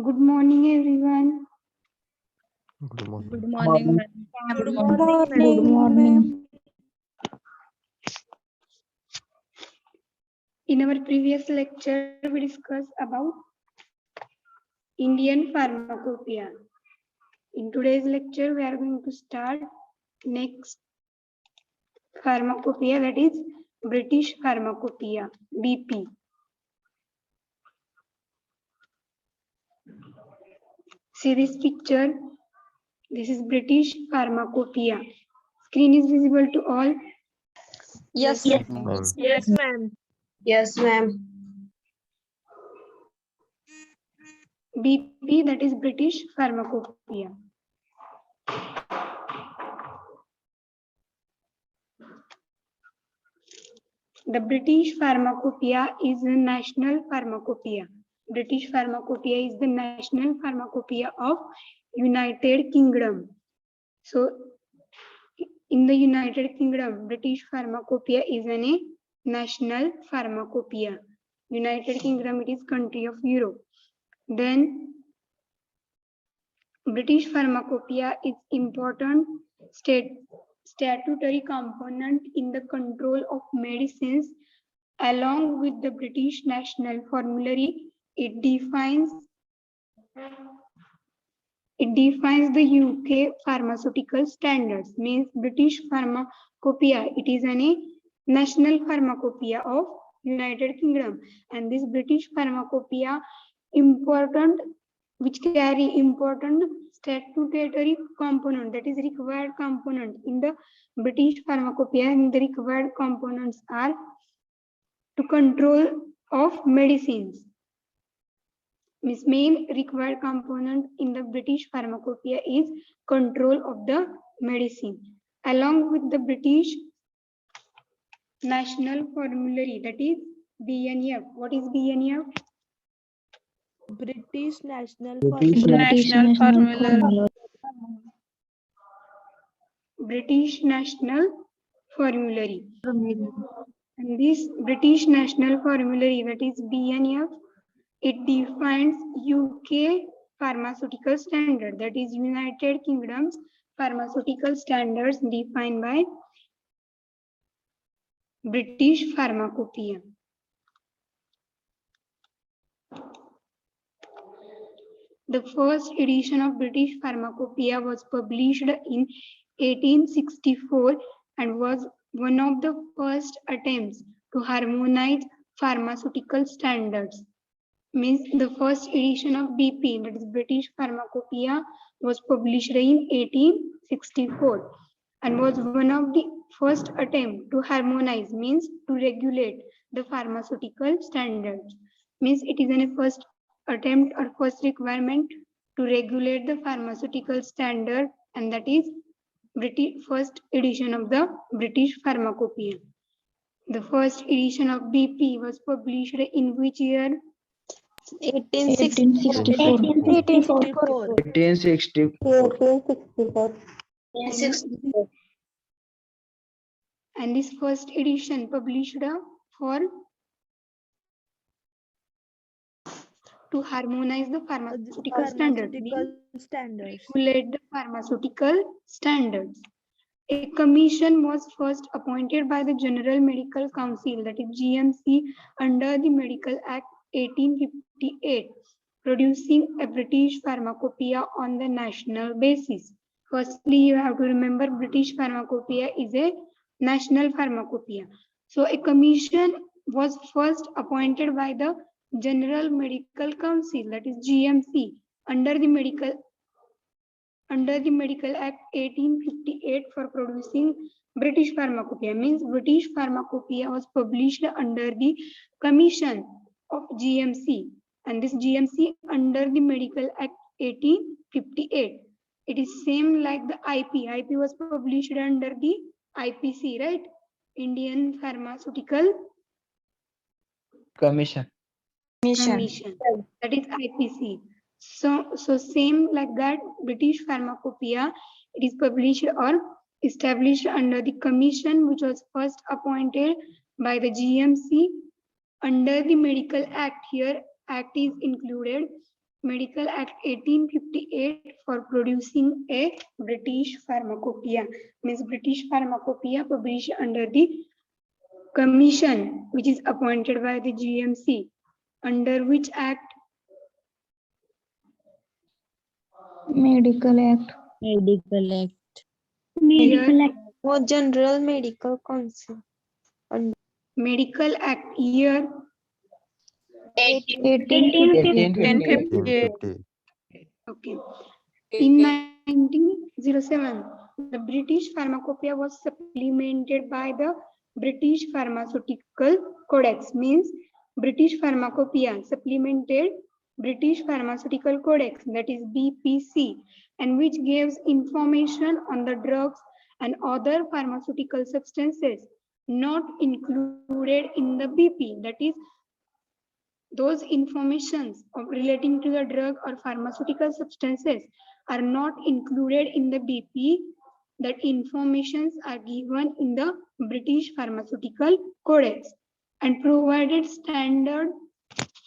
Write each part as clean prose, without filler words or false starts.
Good morning, everyone. Good morning. Good morning, ma'am. Good Good morning, Good morning. In our previous lecture, we discussed about Indian pharmacopoeia. In today's lecture, we are going to start next pharmacopoeia, that is British Pharmacopoeia, BP. See this picture. This is British Pharmacopoeia. Screen is visible to all. Yes, Ma'am. Yes, ma'am. yes, ma'am. BP, that is British Pharmacopoeia. The British Pharmacopoeia is a national pharmacopoeia. British Pharmacopoeia is the national pharmacopoeia of United Kingdom. So, in the United Kingdom, British Pharmacopoeia is a national pharmacopoeia. United Kingdom, it is country of Europe. Then, British Pharmacopoeia is important statutory component in the control of medicines. Along with the British National Formulary, it defines the UK pharmaceutical standards. Means British Pharmacopoeia, it is a national pharmacopoeia of United Kingdom, and this British Pharmacopoeia which carry important statutory component, that is required component in the British Pharmacopoeia, and the required components are to control of medicines. Means main required component in the British Pharmacopoeia is control of the medicine. Along with the British National Formulary, that is BNF. What is BNF? British National National Formula. British National Formulary. And this British National Formulary, that is BNF, it defines UK pharmaceutical standard, that is United Kingdom's pharmaceutical standards defined by British Pharmacopoeia. The first edition of British Pharmacopoeia was published in 1864 and was one of the first attempts to harmonize pharmaceutical standards. Means the first edition of BP, that is British Pharmacopoeia, was published in 1864 and was one of the first attempt to harmonize, means to regulate the pharmaceutical standards. Means it is a first attempt or first requirement to regulate the pharmaceutical standard, and that is first edition of the British Pharmacopoeia. The first edition of BP was published in which year? 1864. 1864. And this first edition published for to harmonize the pharmaceutical standards, regulate the pharmaceutical standards. A commission was first appointed by the General Medical Council, that is GMC, under the Medical Act 1858, producing a British pharmacopoeia on the national basis. Firstly, you have to remember British Pharmacopoeia is a national pharmacopoeia. So a commission was first appointed by the General Medical Council, that is GMC, under the Medical Act 1858 for producing British Pharmacopoeia. Means British Pharmacopoeia was published under the commission of GMC, and this GMC under the Medical Act 1858. It is same like the IP. IP was published under the IPC, right? Indian Pharmaceutical Commission. Commission. That is IPC. So same like that, British Pharmacopoeia, it is published or established under the commission which was first appointed by the GMC under the Medical Act. Here, Act is included. Medical Act 1858 for producing a British Pharmacopoeia. Means British Pharmacopoeia published under the commission which is appointed by the GMC. Under which act? Medical Act. Medical Act. Medical Act. Or General Medical Council. Medical Act year 1858. 1850. okay. In 1907, the British Pharmacopoeia was supplemented by the British Pharmaceutical Codex. Means British Pharmacopoeia supplemented British Pharmaceutical Codex, that is BPC, and which gives information on the drugs and other pharmaceutical substances not included in the BP, that is those informations relating to the drug or pharmaceutical substances are not included in the BP. That informations are given in the British Pharmaceutical Codex and provided standards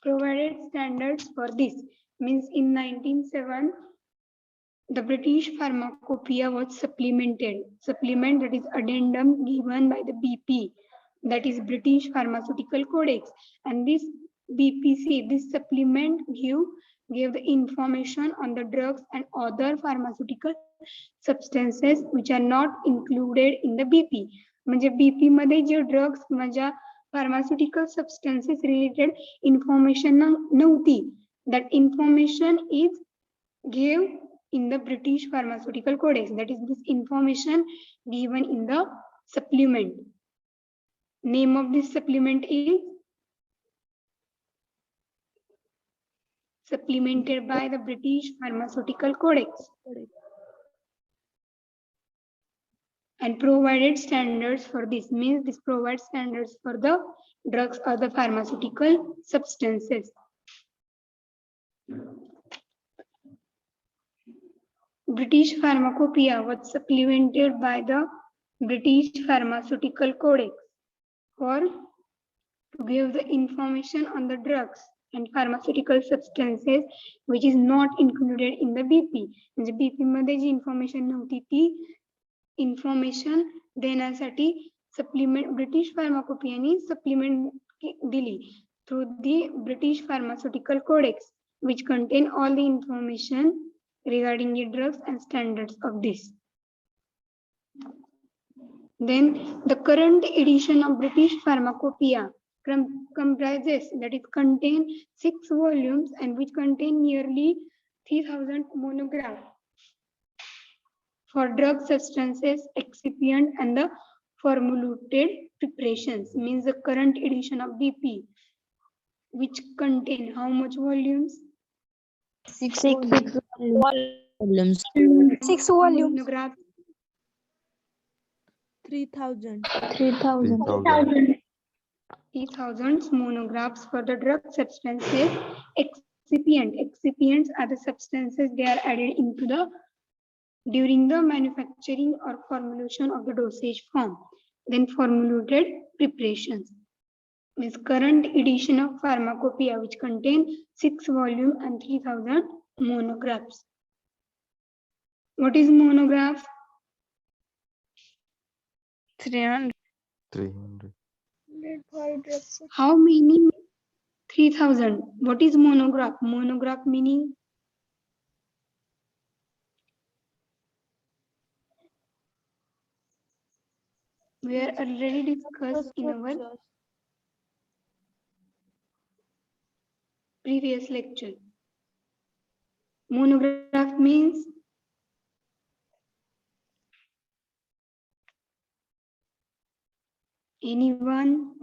for this. Means in 1907, the British Pharmacopoeia was supplemented. Supplement, that is addendum given by the BP, that is British Pharmaceutical Codex, and this BPC, this supplement gave the information on the drugs and other pharmaceutical substances which are not included in the BP. म्हणजे BP मध्ये जे drugs किंवा ज्या pharmaceutical substances related information नव्हती, that information is gave in the British Pharmaceutical Codex, that is this information given in the supplement. Name of this supplement is supplemented by the British Pharmaceutical Codex and provided standards for this. Means this provides standards for the drugs or the pharmaceutical substances. British Pharmacopoeia was supplemented by the British Pharmaceutical Codex for to give the information on the drugs and pharmaceutical substances which is not included in the BP. म्हणजे BP मध्ये जी information नव्हती ती information देण्यासाठी supplement British Pharmacopoeia ने supplement दिली through the British Pharmaceutical Codex, which contain all the information regarding the drugs and standards of this. Then the current edition of British Pharmacopoeia comprises, that is contain 6 volumes and which contain nearly 3000 monographs for drug substances, excipient and the formulated preparations. Means the current edition of BP which contain how much volumes? 6 Volumes. 6 volumes. Monographs. 3000. 3000. 3000 monographs for the drug substances. Excipients are the substances they are added into the during the manufacturing or formulation of the dosage form. Then formulated preparations. Means current edition of Pharmacopoeia which contain 6 volumes and 3000 monographs. What is monograph? 300. 300. How many? 3000. What is monograph? Monograph meaning? We are already discussed in our previous lecture. Monograph means anyone?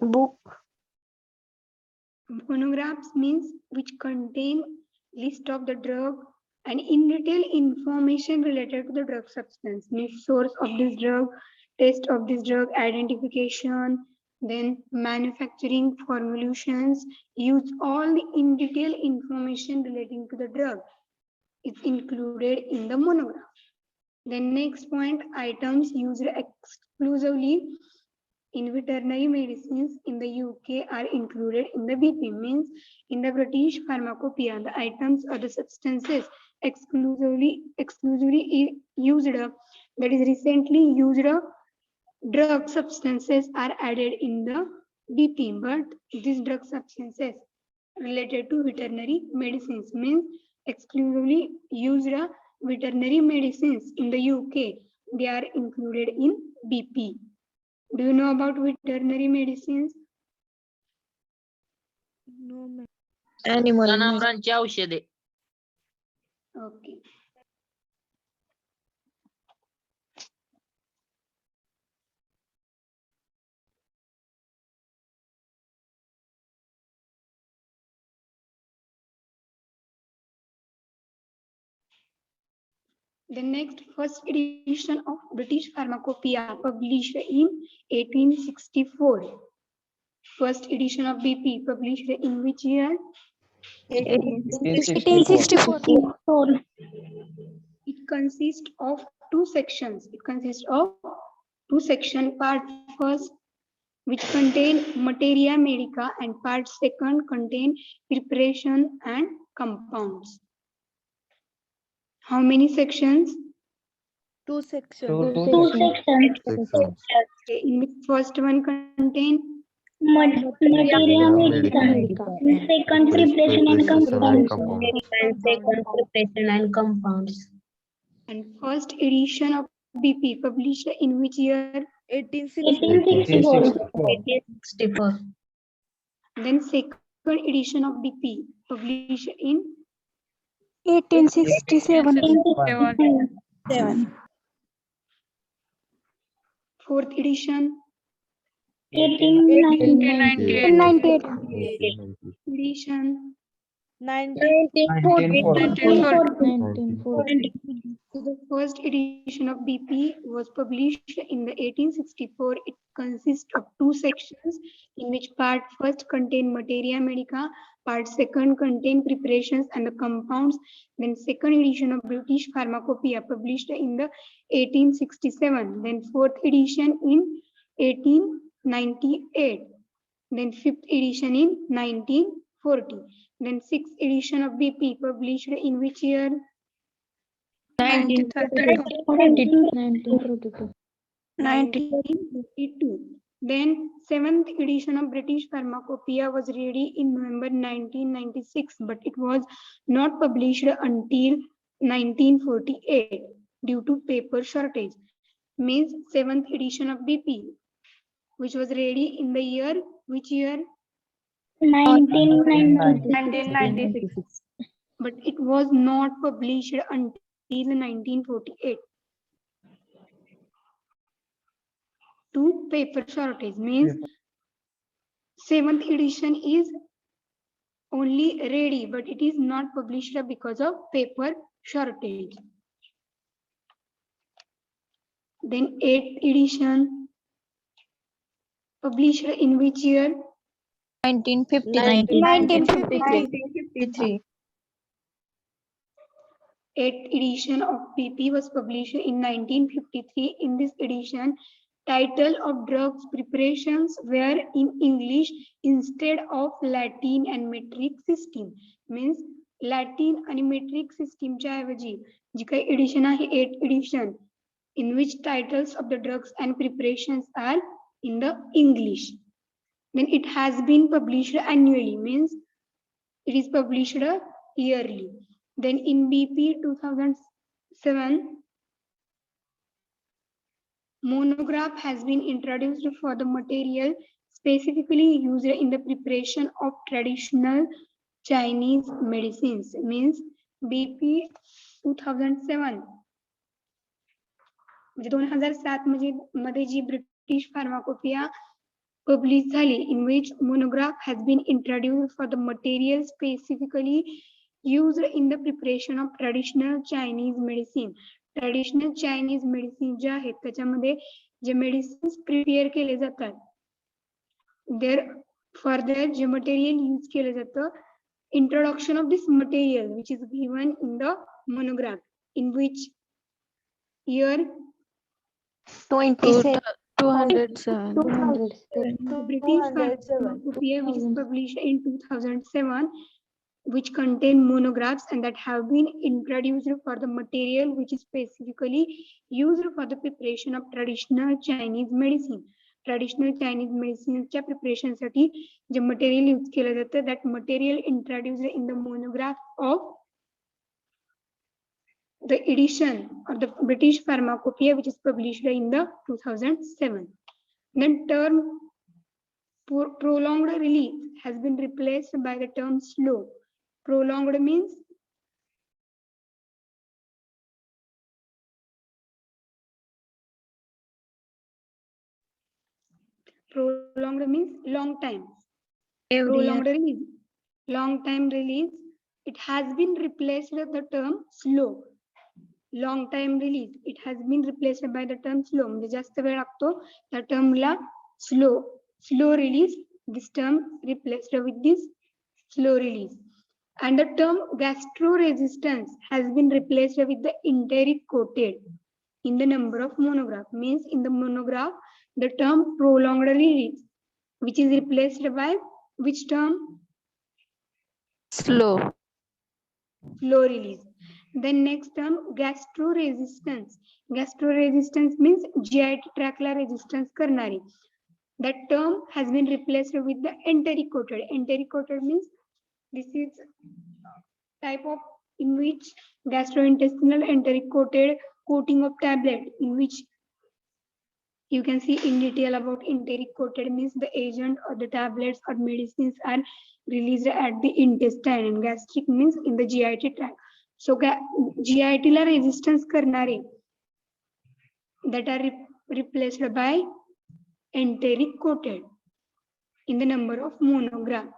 Book. Monographs means which contain list of the drug and in detail information related to the drug substance, means source of this drug, test of this drug, identification, then manufacturing, formulations, use, all the in detail information relating to the drug is included in the monograph. The next point, items used exclusively in veterinary medicines in the UK are included in the BP. Means in the British Pharmacopoeia, the items or the substances exclusively used, that is recently used drug substances are added in the BP, but these drug substances related to veterinary medicines means exclusively used veterinary medicines in the UK, they are included in BP. Do you know about veterinary medicines? No, ma'am. Animal. जनावरांची औषधे. Okay. The next first edition of British Pharmacopoeia published in 1864. First edition of BP published in which year? 1864. It consists of two sections. It consists of two sections. Part first, which contain materia medica, and part second contain preparation and compounds. How many sections? Two sections. Sections. Okay, in which first one contain Materia medica. Second preparation and compounds. Preparation and compounds. and first edition of BP published in which year? 1864. 1864. Then second edition of BP published in 1867. fourth edition 1898. 1890. edition. 1940. The first edition of BP was published in the 1864. It consists of two sections, in which part first contain materia medica, part second contain preparations and the compounds. Then second edition of British Pharmacopoeia published in the 1867. Then fourth edition in 1898. Then fifth edition in 1940. Then sixth edition of BP published in which year? 1932. Then seventh edition of British Pharmacopoeia was ready in November 1996, but it was not published until 1948 due to paper shortage. Means seventh edition of BP, which was ready in the year, which year? 1996. But it was not published until 1948. To paper shortage means seventh edition is only ready, but it is not published because of paper shortage. Then eighth edition published in which year? 1953. Eighth edition of BP was published in 1953. In this edition, title of drugs preparations were in English instead of Latin and metric system. Means Latin आणि metric system च्या ऐवजी जी काही edition आहे 8th edition, in which titles of the drugs and preparations are in the English. Then it has been published annually, means it is published yearly. Then in BP 2007, monograph has been introduced for the material specifically used in the preparation of traditional Chinese medicines. Means BP 2007 म्हणजे 2007 मध्ये जी British pharmacopoeia published झाली, in which monograph has been introduced for the material specifically used in the preparation of traditional Chinese medicine. Traditional Chinese medicine जे आहेत त्याच्यामध्ये जे medicines prepare केले जातात, there further J material use केले जातं, introduction of this material which is given in the monograph, in which year? 27. 207. The British 207. Pharmacopoeia, which is published in 2007, which contain monographs and that have been introduced for the material which is specifically used for the preparation of traditional Chinese medicine. Traditional Chinese medicine preparation साठी जे material use केलं जातं, that material introduced in the monograph of the edition of the British Pharmacopoeia, which is published in the 2007. Then term prolonged release has been replaced by the term slow. Prolonged means long time. Prolonged release, long time release. It has been replaced with the term slow. Long time release, it has been replaced by the term slow. म्हणजे जास्त वेळ लागतो त्या टर्मला slow release. This term replaced with this slow release. And the term gastro-resistance has been replaced with the enteric coated in the number of monograph. Means in the monograph, the term prolonged release, which is replaced by which term? Slow. Slow release. Then next term, gastro-resistance. Gastro-resistance means GI tract la resistance karnari. That term has been replaced with the enteric coated. Enteric coated means this is type of in which gastrointestinal enteric coated coating of tablet, in which you can see in detail about enteric coated means the agent or the tablets or medicines are released at the intestine, and gastric means in the GIT tract. So GIT la resistance karnare that are replaced by enteric coated in the number of monograph.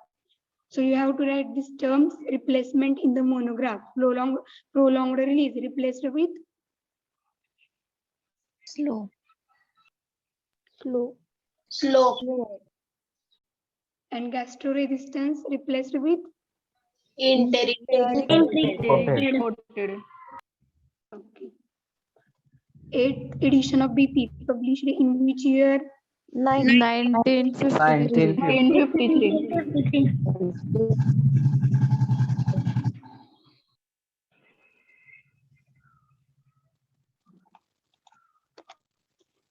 So you have to write these terms: replacement in the monograph, prolonged release replaced with Slow. and gastro-resistance replaced with Enteric Coated. okay. 8th edition of BP published in which year? 1953. 1953.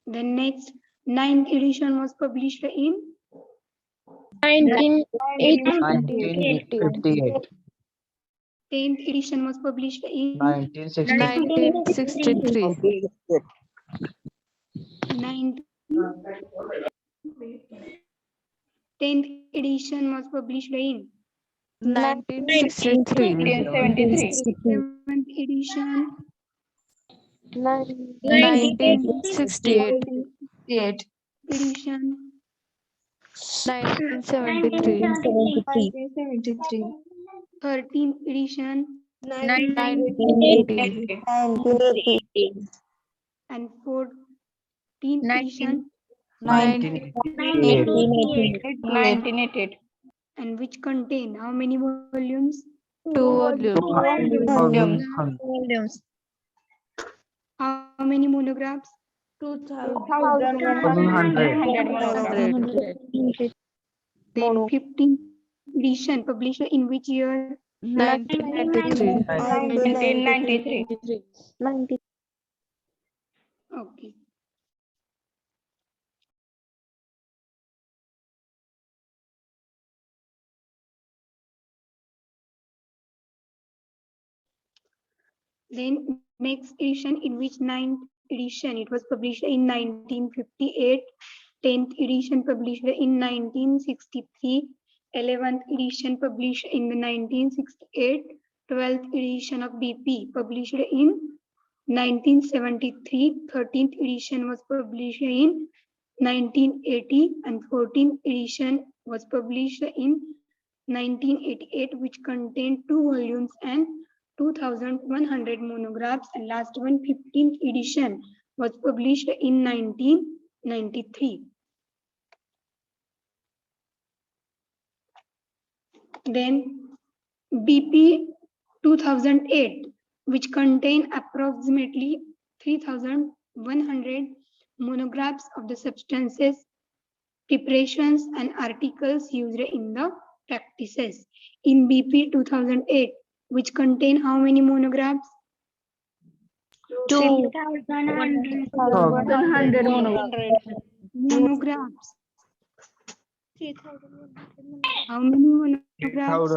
The next 9th edition was published in 1958. 10th edition was published in 1963. 10th edition was published in 1963. 7th edition 1968. edition 1973. 13th edition 1980. and 14th edition 1988. and which contain how many volumes? 2 volumes. How many monographs? 2100. Then 15th edition published in which year? 1993. 1993. Okay. Then next edition, in which 9th edition, it was published in 1958. 10th edition published in 1963. 11th edition published in the 1968. 12th edition of BP published in 1973. 13th edition was published in 1980 and 14th edition was published in 1988, which contained 2 volumes and 2,100 monographs, and last one 15th edition was published in 1993. Then BP 2008, which contain approximately 3,100 monographs of the substances, preparations, and articles used in the practices. In BP 2008, which contain how many monographs? 100 Monographs. How many monographs?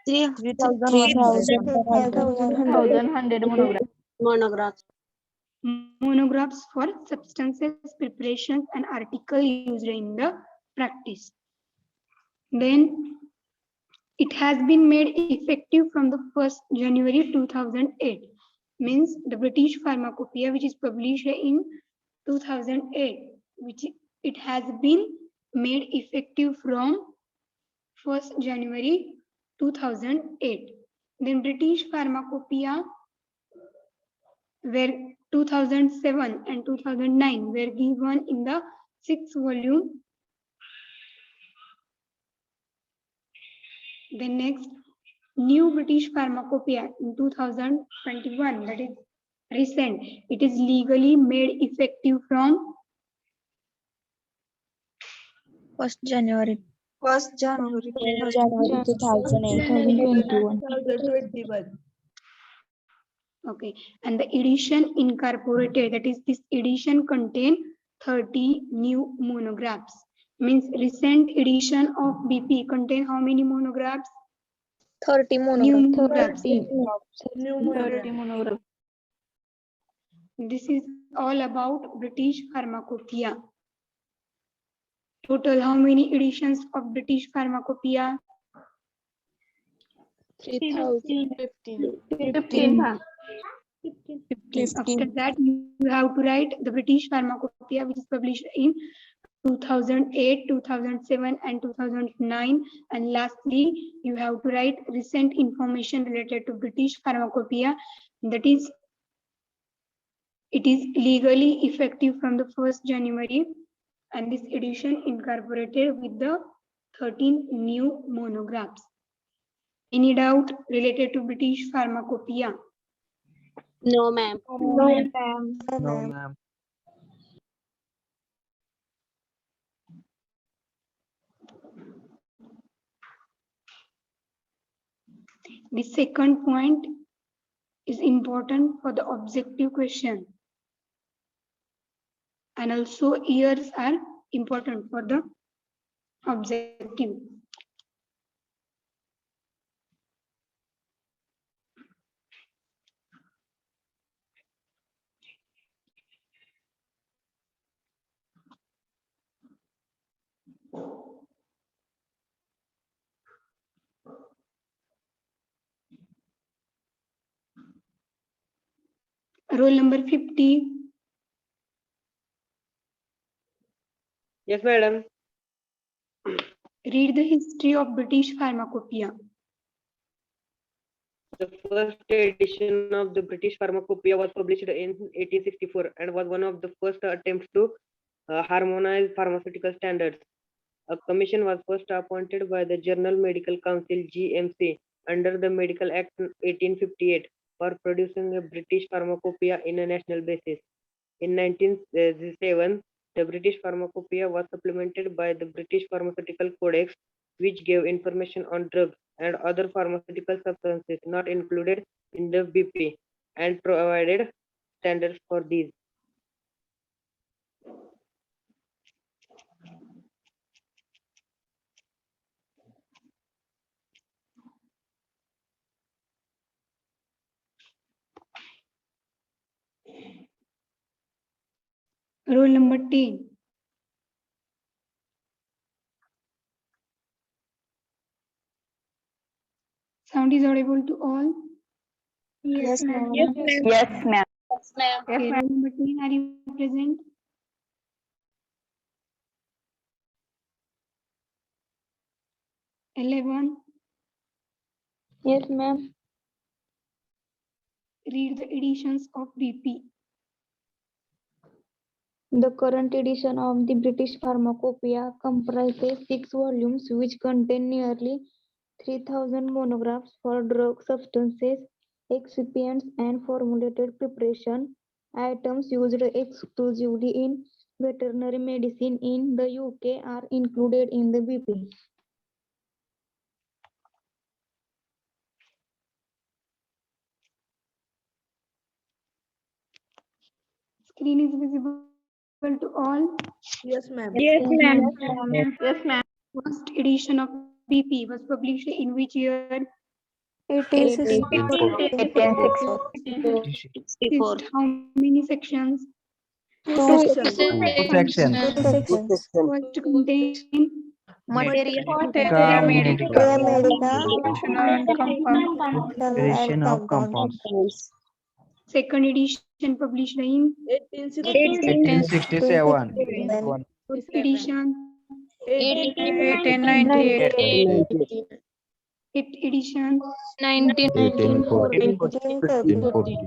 1100 Monographs. Monographs for substances, preparations, and article used in the practice. Then it has been made effective from the 1st January 2008. Means the British Pharmacopoeia, which is published in 2008, which it has been made effective from 1st January 2008. Then British Pharmacopoeia were 2007 and 2009 were given in the 6th volume. Then next, New British Pharmacopoeia in 2021, that is recent. It is legally made effective from 1st January 2008. 2021. okay, and the edition incorporated, that is this edition contain 30 new monographs. Means recent edition of BP contain how many monographs? 30 New monographs. 30 monographs. This is all about British Pharmacopoeia. Total, how many editions of British Pharmacopoeia? 3015. 15. After that, you have to write the British Pharmacopoeia, which is published in 2008, 2007, and 2009. And lastly, you have to write recent information related to British Pharmacopoeia. That is, it is legally effective from the 1st January, and this edition incorporated with the 13 new monographs. Any doubt related to British Pharmacopoeia? No, ma'am. No, ma'am. The second point is important for the objective question, and also years are important for the objective. Roll number 50. Yes, madam. Read the history of British Pharmacopoeia. The first edition of the British Pharmacopoeia was published in 1864 and was one of the first attempts to harmonize pharmaceutical standards. A commission was first appointed by the Journal Medical Council (GMC) under the Medical Act 1858 for producing a British Pharmacopoeia in a national basis. In 1907, the British Pharmacopoeia was supplemented by the British Pharmaceutical Codex, which gave information on drugs and other pharmaceutical substances not included in the BP and provided standards for these. Roll number 10. Sound is audible to all? Yes, ma'am. Yes, ma'am. Yes, ma'am. Okay, roll number 10, are you present? Eleven. Yes, ma'am. Read the editions of BP. The current edition of the British Pharmacopoeia comprises 6 volumes which contain nearly 3,000 monographs for drug substances, excipients, and formulated preparation, Items used exclusively in veterinary medicine in the UK are included in the BP. Screen is visible to all. Yes, ma'am. Yes, ma'am. Yes, ma'am. First edition of BP was published in which year? 1864. 64. How many sections? Two sections. Two sections. First contain Material. Medica. Medica. Addition of compounds. second edition published in 1867. 1867. fourth edition, 1898. fifth edition, 1940.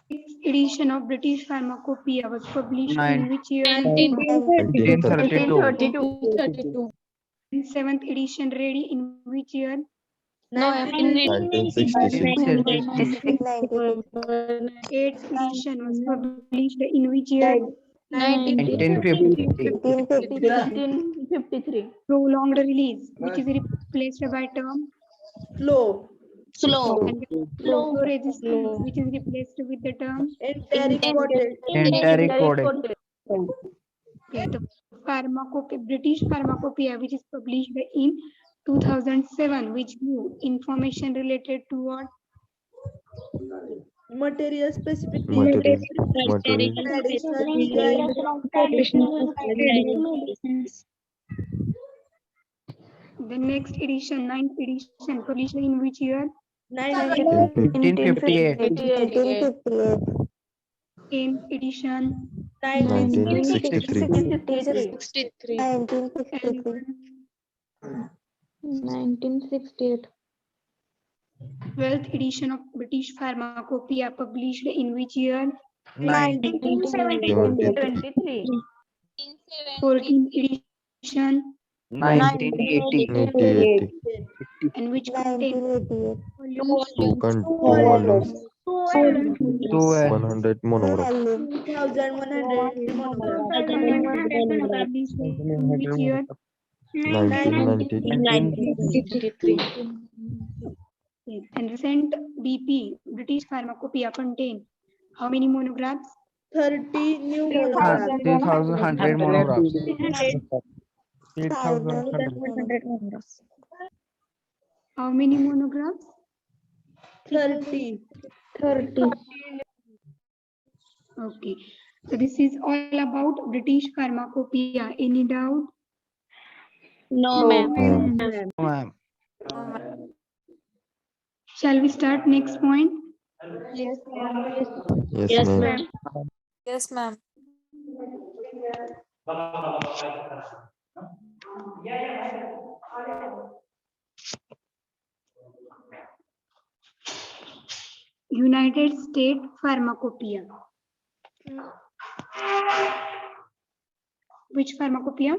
sixth edition of British Pharmacopoeia was published Nine. in which year? 1832. Seventh edition ready in which year? 1866. Eighth edition was published in which year? 1950. 1953. Prolonged release, which is replaced by term, Slow. Slow. and slow resistance, which is replaced with the term. Enteric coated. Enteric coated. Okay, the British Pharmacopoeia, which is published in 2007, which grew information related to what? Material specific. Material. Traditional. The next edition, ninth edition, published in which year? 1858. 10th edition, 1963. 1968. 12th edition of British Pharmacopoeia, published in which year? 1923. 14th edition, 1980. and which contains volumes? Volumes. 100 monographs. 2100 monographs. Published in which year? 1990. And recent BP, British Pharmacopoeia, contain how many monographs? 30 new monographs. 3,100 monographs. 3,100. How many monographs? 30. 30. Okay. So this is all about British Pharmacopoeia. Any doubt? No, ma'am. Ma'am. Shall we start next point? Yes, Yes, ma'am. ma'am. Yes, ma'am. United States Pharmacopoeia. Which pharmacopoeia?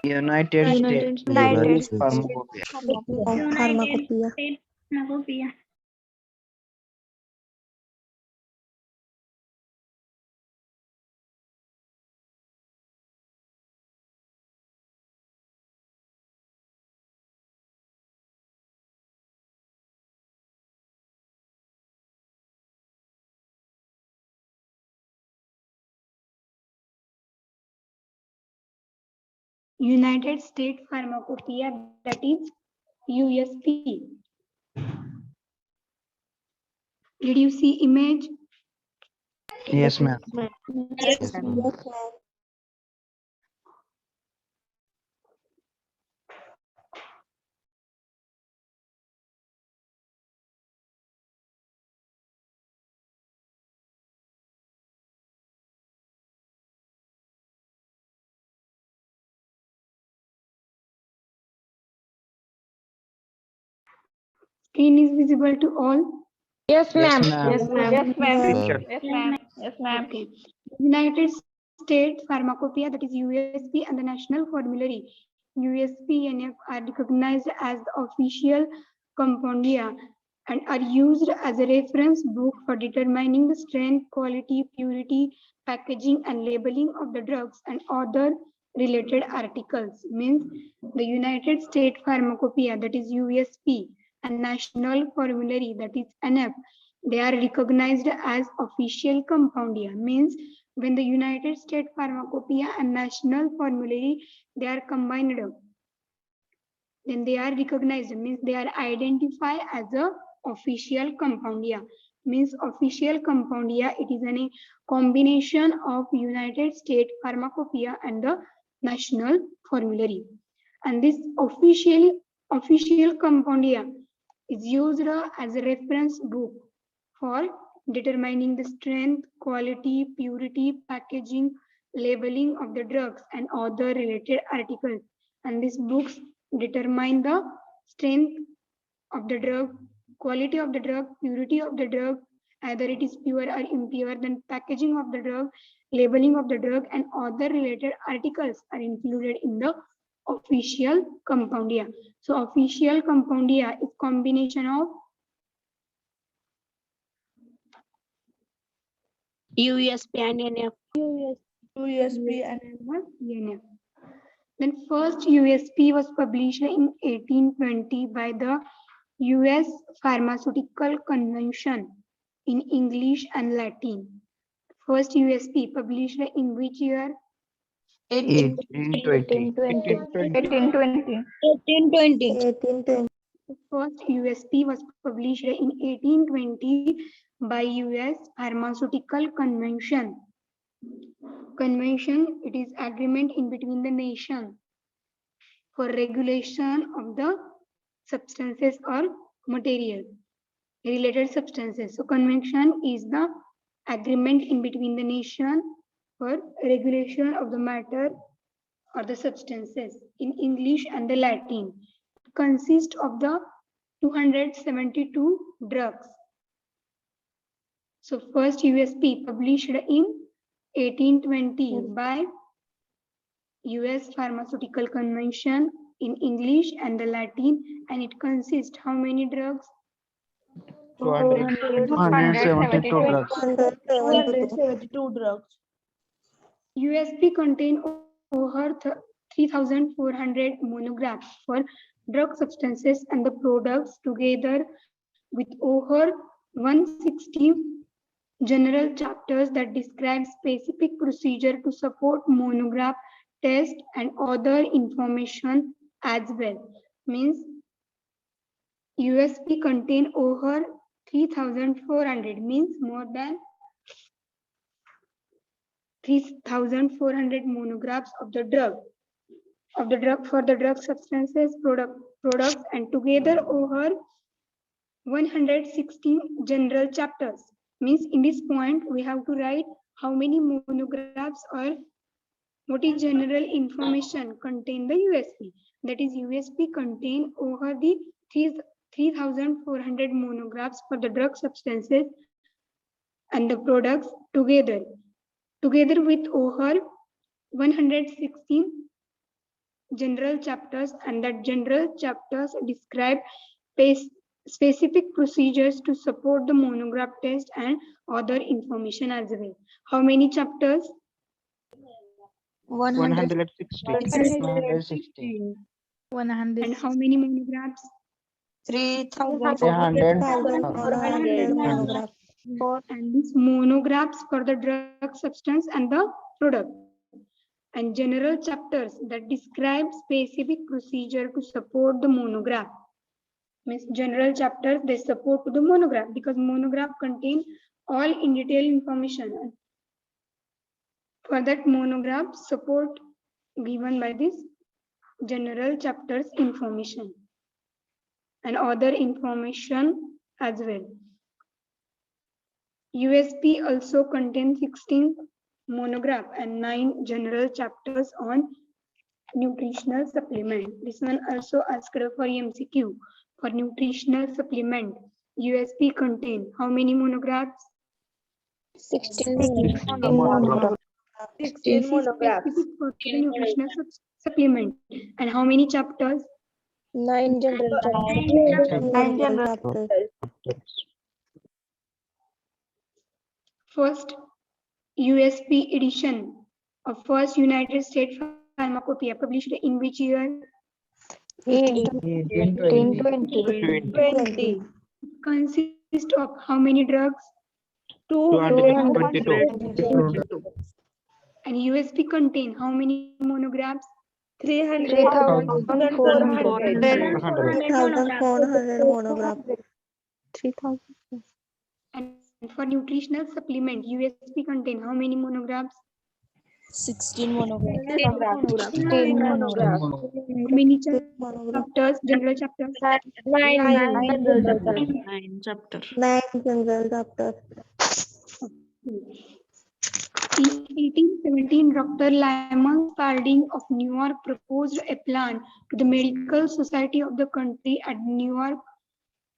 United States. United States. Pharmacopoeia. United States Pharmacopoeia, that is USP. Did you see image? Yes, ma'am. Yes, ma'am. Screen is visible to all. Yes, Yes, ma'am. ma'am. Yes, ma'am. Ma'am. Yes, ma'am. Yes, ma'am. Okay. United States Pharmacopoeia, that is USP, and the National Formulary USPNF are recognized as the official compendia and are used as a reference book for determining the strength, quality, purity, packaging, and labeling of the drugs and other related articles. Means the United States Pharmacopoeia, that is USP, and National Formulary, that is NF, they are recognized as official compoundia. Means when the United States Pharmacopoeia and National Formulary, they are combined, then they are recognized, means they are identified as a official compoundia. Means official compoundia, it is a combination of United States Pharmacopoeia and the National Formulary. And this official compoundia is used as a reference book for determining the strength, quality, purity, packaging, labeling of the drugs and other related articles. And these books determine the strength of the drug, quality of the drug, purity of the drug, either it is pure or impure, then packaging of the drug, labeling of the drug, and other related articles are included in the official compoundia. So official compoundia is combination of USP and NF. USP and ENF. Then first USP was published in 1820 by the US Pharmaceutical Convention in English and Latin. First USP published in which year? 1820. 1820. 1820. The first USP was published in 1820 by US Pharmaceutical Convention. Convention, it is agreement in between the nation for regulation of the substances or material, related substances. So convention is the agreement in between the nation for regulation of the matter or the substances in English and the Latin. It consists of the 272 drugs. So first USP published in 1820 by US Pharmaceutical Convention in English and the Latin, and it consists how many drugs? 272 drugs. 272 drugs. USP contain over 3,400 monographs for drug substances and the products, together with over 160 general chapters that describe specific procedure to support monograph test and other information as well. Means USP contain over 3,400, means more than 3,400 monographs of the drug for the drug substances, products, and together over 116 general chapters. Means in this point we have to write how many monographs or what is general information contain the USP. That is USP contain over the 3,400 monographs for the drug substances and the products, together with over 116 general chapters, and that general chapters describe specific procedures to support the monograph test and other information as well. How many chapters? 160. 100. And how many monographs? 300. And these monographs for the drug substance and the product, and general chapters that describe specific procedure to support the monograph. Means general chapters they support to the monograph, because monograph contain all in detail information. For that monograph support given by this general chapters information and other information as well. USP also contains 16 monograph and 9 general chapters on nutritional supplement. This one also asked for MCQ. For nutritional supplement, USP contain how many monographs? 16 monographs. This is specific for the nutritional supplement. And how many chapters? 9 general chapters. 9 general chapters. First USP edition of first United States Pharmacopoeia published in which year? 1820. 20. Consists of how many drugs? 222. And USP contain how many monographs? 3,400. 3,400 monograph. 3000. And for nutritional supplement, USP contain how many monographs? 16 monographs. 10 monographs. How many Monograph. chapters? General chapters? 9 general chapters. 9 chapter. 9 general chapters. In 1817, Dr. Lyman Spalding of New York proposed a plan to the Medical Society of the country at New York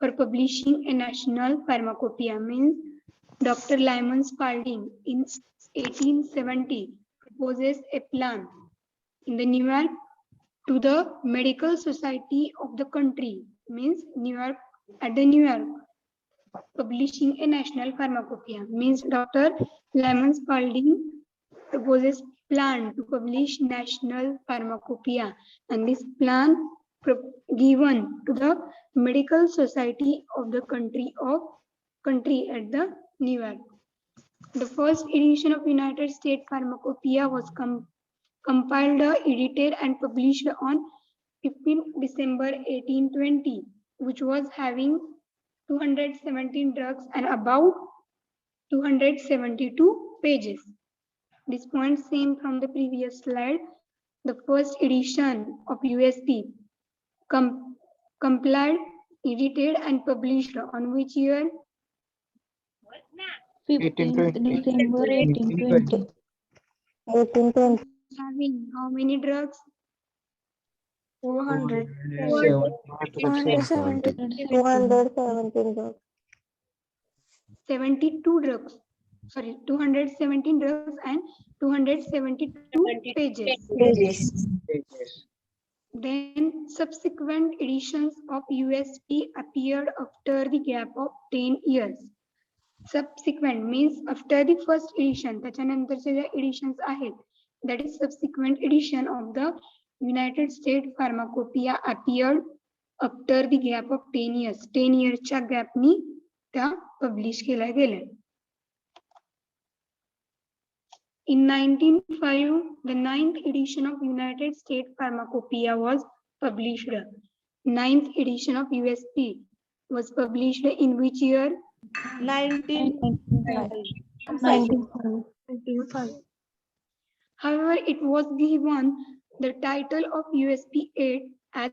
for publishing a national pharmacopoeia. Means Dr. Lyman Spalding in 1870 proposes a plan in the New York to the Medical Society of the country. Means New York, at the New York, publishing a national pharmacopoeia. Means Dr. Lyman Spalding proposes plan to publish national pharmacopoeia, and this plan given to the Medical Society of the country at the New York. The first edition of United States Pharmacopoeia was compiled, edited, and published on 15 December 1820, which was having 217 drugs and about 272 pages. This point same from the previous slide. The first edition of USP compiled, edited, and published on which year? 15th December 1820. 1820. Having how many drugs? 200. 217 drugs. 72 drugs. Sorry, 217 drugs and 272 pages. Then subsequent editions of USP appeared after the gap of 10 years. Subsequent means after the first edition, त्याच्यानंतरचे J editions आहेत, that is subsequent edition of the United States Pharmacopoeia appeared after the gap of 10 years. 10 yearsच्या गॅपनी त्या publish केल्या गेल्या. In 1905, the 9th edition of United States Pharmacopoeia was published. 9th edition of USP was published in which year? 1905. However, it was given the title of USP 8 as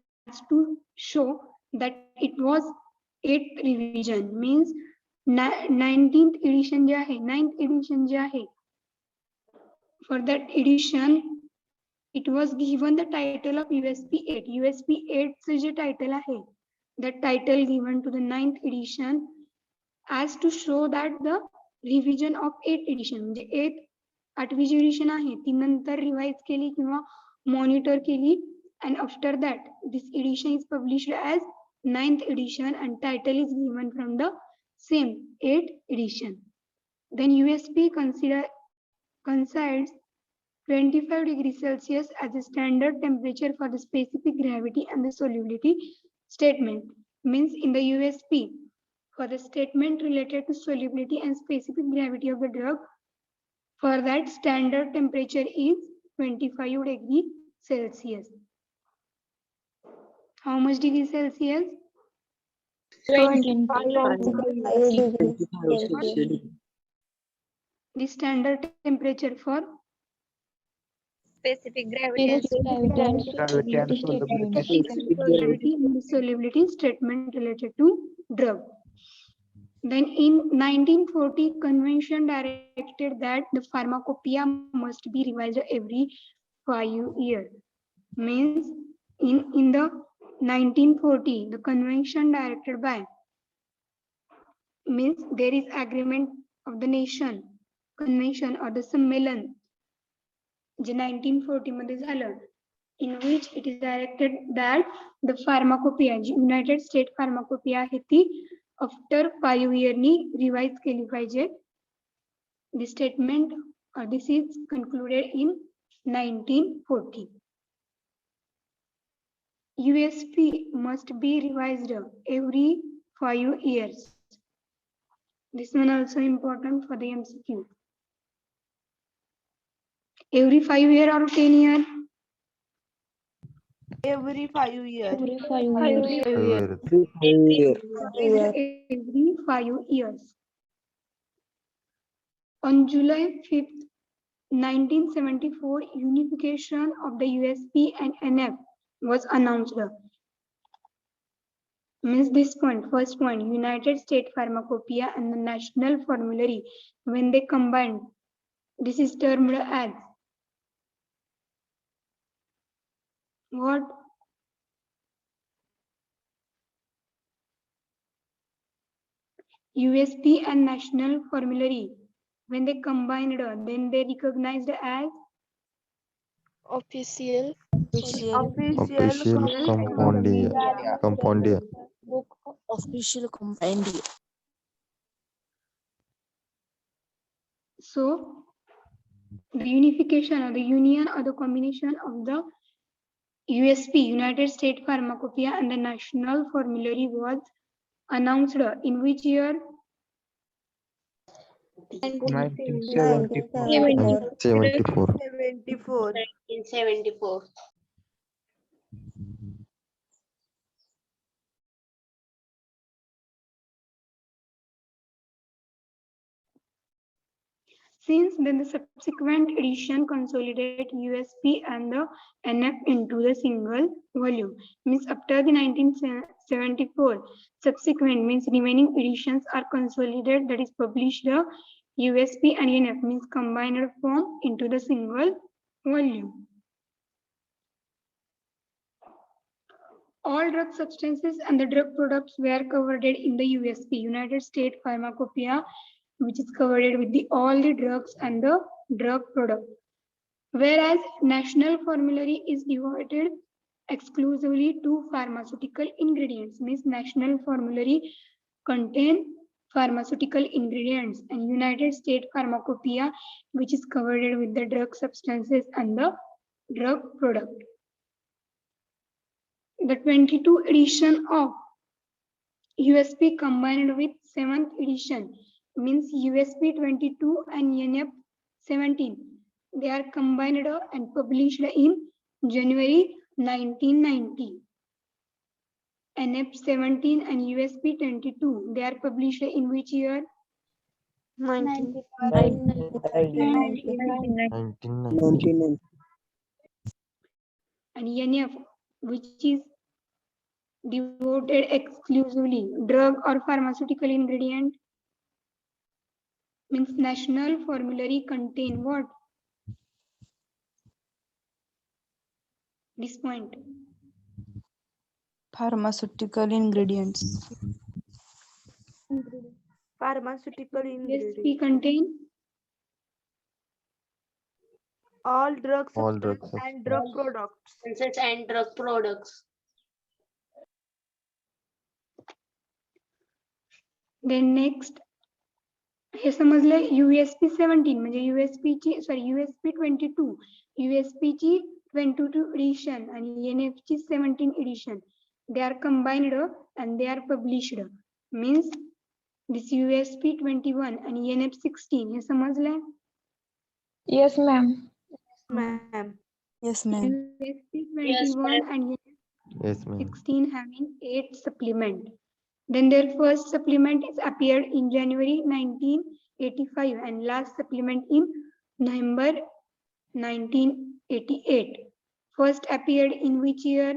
to show that it was 8th revision. Means 19th edition जे आहे, 9th edition जे आहे, for that edition, it was given the title of USP 8. USP 8 चे जे title आहे, that title given to the 9th edition as to show that the revision of 8th edition, म्हणजे 8वी जी edition आहे ती नंतर revise केली किंवा monitor केली, and after that this edition is published as 9th edition and title is given from the same 8th edition. Then USP considers 25 degrees Celsius as a standard temperature for the specific gravity and the solubility statement. Means in the USP, for the statement related to solubility and specific gravity of the drug, for that standard temperature is 25 degrees Celsius. How much degree Celsius? 5 degrees Celsius. The standard temperature for Specific gravity. Gravity and solubility statement. gravity and the solubility statement related to drug. Then in 1940, convention directed that the pharmacopoeia must be revised every 5 years. Means in the 1940, the convention directed by, means there is agreement of the nation, convention or the सम्मेलन जे 1940 मध्ये झालं, in which it is directed that the pharmacopoeia, ji United States pharmacopoeia आहे ती after 5 years नी revise केली पाहिजे. The statement this is concluded in 1940. USP must be revised every 5 years. This one also important for the MCQ. Every 5 years or 10 years? Every 5 years. Every 5 years. Every 5 years. On July 5th, 1974, unification of the USP and NF was announced. Means this point, first point, United States Pharmacopoeia and the National Formulary, when they combined, this is termed as what? USP and National Formulary, when they combined, then they recognized as Official. Official compoundia. Book of official compendium. so the unification or the union or the combination of the USP, United States Pharmacopoeia and the National Formulary was announced in which year? 1974. 1974. Since then, the subsequent edition consolidate USP and the NF into the single volume. Means after the 1974, subsequent means remaining editions are consolidated, that is published the USP and NF means combined form into the single volume. All drug substances and the drug products were covered in the USP, United States Pharmacopoeia, which is covered with the all the drugs and the drug product. Whereas National Formulary is devoted exclusively to pharmaceutical ingredients, means National Formulary contain pharmaceutical ingredients, and United States Pharmacopoeia, which is covered with the drug substances and the drug product. The 22 edition of USP combined with 7th edition means USP 22 and NF 17. They are combined and published in January 1990. NF 17 and USP 22, they are published in which year? 1990. And NF, which is devoted exclusively drug or pharmaceutical ingredient, means National Formulary contain what? This point. Pharmaceutical ingredients. Pharmaceutical ingredients. USP contain All drug All drug substances and drug products. Substances and drug products. Then next हे समजलं USP 17 म्हणजे USP ची USP 22 USP ची 22 edition आणि NF ची 17 edition, they are combined and they are published, means this USP 21 आणि NF 16 हे समजलं? Yes, ma'am. Ma'am. Yes, ma'am. USP 21 Yes, ma'am. and Yes, ma'am. 16 having 8 supplement. Then their first supplement is appeared in January 1985 and last supplement in November 1988. First appeared in which year?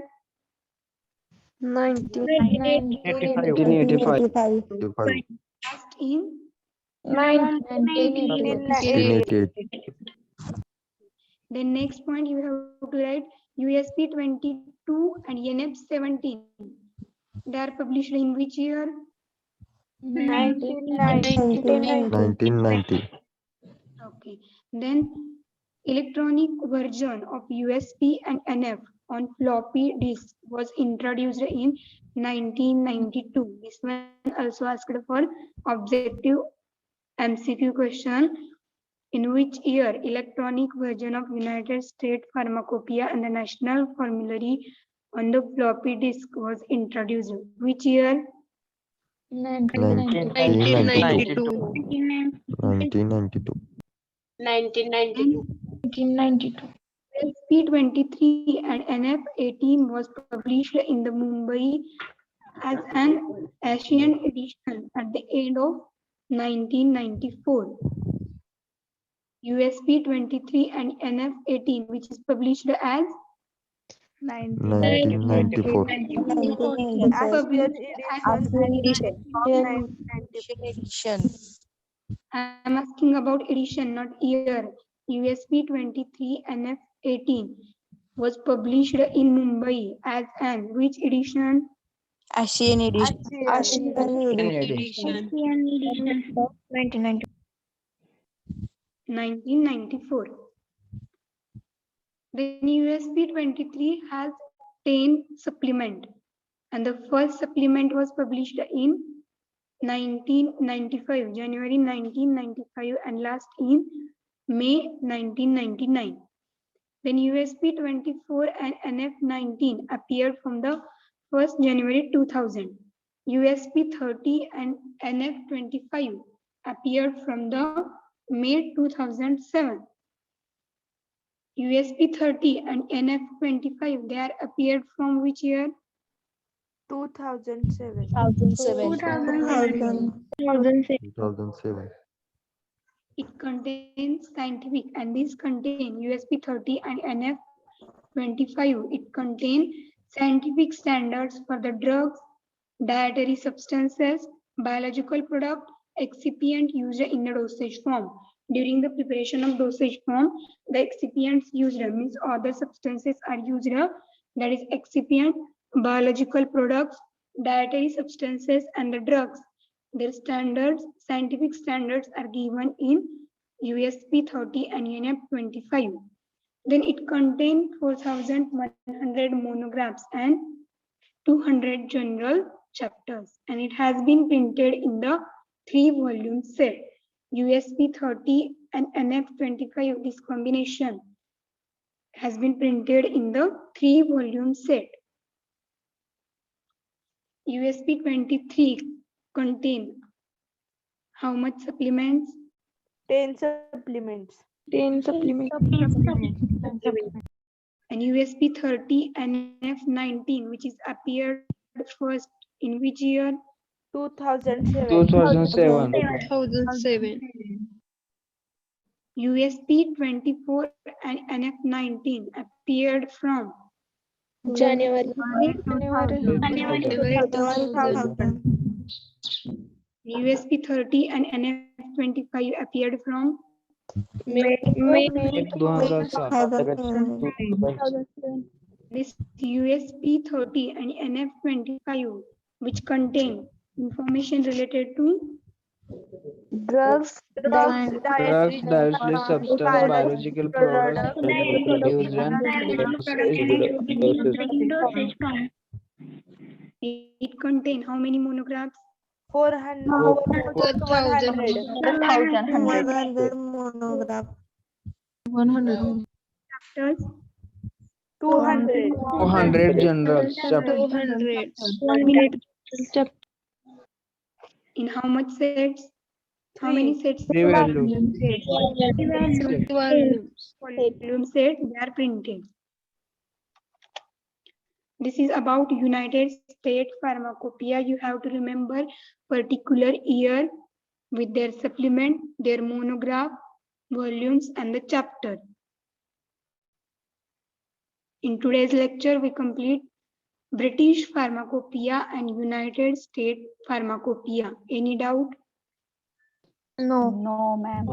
1985. Last in 1988. the next point you have to write USP 22 and NF 17. They are published in which year? 1990. 1990. Okay. Then Electronic version of USP and NF on floppy disk was introduced in 1992. This one also asked for objective MCQ question. In which year electronic version of United States Pharmacopoeia and the National Formulary on the floppy disk was introduced? Which year? 1992. 1992. 1992. USP23 and NF18 was published in the Mumbai as an Asian edition at the end of 1994. USP23 and NF18, which is published as 1994. edition. I am asking about edition, not year. USP23 NF18 was published in Mumbai as an which edition? Asian edition. 1994. Then USP23 has 10 supplement, and the first supplement was published in 1995, January 1995, and last in May 1999. Then USP24 and NF19 appeared from the 1st January 2000. USP30 and NF25 appeared from the May 2007. USP30 and NF25, they are appeared from which year? 2007. 2007. It contains scientific, and this contain USP30 and NF25. It contain scientific standards for the drugs, dietary substances, biological product, excipient used in the dosage form. During the preparation of dosage form, the excipients used means other substances are used, that is excipient, biological products, dietary substances, and the drugs. Their standards, scientific standards are given in USP30 and NF25. Then it contains 4,100 monographs and 200 general chapters, and it has been printed in the 3-volume set. USP30 and NF25, this combination has been printed in the 3-volume set. USP23 contain how much supplements? 10 supplements. 10 supplements. And USP30 and NF19, which is appeared first in which year? 2007. 2007. USP24 and NF19 appeared from January. USP30 and NF25 appeared from May. this USP30 and NF25, which contain information related to Drugs. dietary substance, biological products, used and it contain how many monographs? 400. 100 monograph. 100. Chapters? 200. 200 general chapters. 200. In how much sets? How many sets? 3 values. Volume sets, they are printed. This is about United States Pharmacopoeia. You have to remember particular year with their supplement, their monograph, volumes, and the chapter. In today's lecture, we complete British Pharmacopoeia and United States Pharmacopoeia. Any doubt? No. No, ma'am.